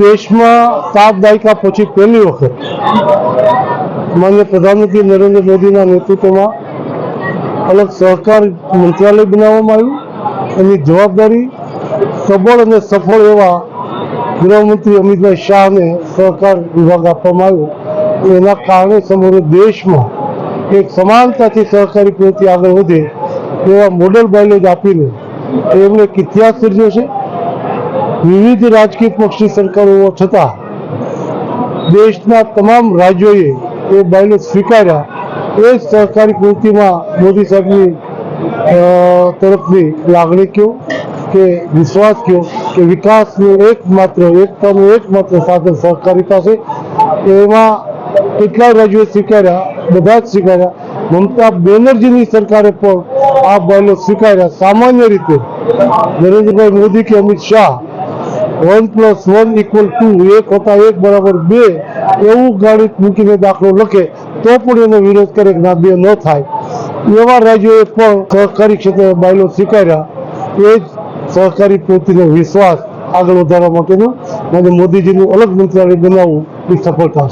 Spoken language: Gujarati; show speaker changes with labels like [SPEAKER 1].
[SPEAKER 1] દેશમાં 7 દાયકા પછી પહેલી વખત માનનીય પ્રધાનમંત્રી નરેન્દ્ર મોદીના નેતૃત્વમાં અલગ સહકાર મંત્રાલય બનાવવામાં આવ્યું. એની જવાબદારી સબળ અને સફળ એવા ગૃહમંત્રી અમિતભાઈ શાહને સહકાર વિભાગ આપવામાં આવ્યો. એના કારણે સમગ્ર દેશમાં એક સમાનતાથી સહકારી પ્રવૃત્તિ આગળ વધે એવા મોડલ બાયલોજ આપીને એમણે એક ઇતિહાસ સર્જ્યો છે. વિવિધ રાજકીય પક્ષની સરકારો હોવા છતાં દેશના તમામ રાજ્યોએ એ બાયલોજ સ્વીકાર્યા. એ જ સહકારી પ્રવૃત્તિમાં મોદી સાહેબની તરફની લાગણી કયો કે વિશ્વાસ કયો કે વિકાસનું એકતાનું એકમાત્ર સાધન સહકારિતા છે. એમાં કેટલાય રાજ્યોએ સ્વીકાર્યા, બધા જ સ્વીકાર્યા. મમતા બેનર્જીની સરકારે પણ આ બાયલોજ સ્વીકાર્યા. સામાન્ય રીતે નરેન્દ્રભાઈ મોદી કે અમિત શાહ 1+1 = 2, 1 + 1 = 2 એવું ગણિત મૂકીને દાખલો લખે તો પણ એનો વિરોધ કરે કે ના 2 ન થાય. એવા રાજ્યોએ પણ સહકારી ક્ષેત્રે બાયલોજ સ્વીકાર્યા. એ જ સહકારી પ્રવૃત્તિનો વિશ્વાસ આગળ વધારવા માટેનું અને મોદીજીનું અલગ મંત્રાલય બનાવવું એ સફળતા છે.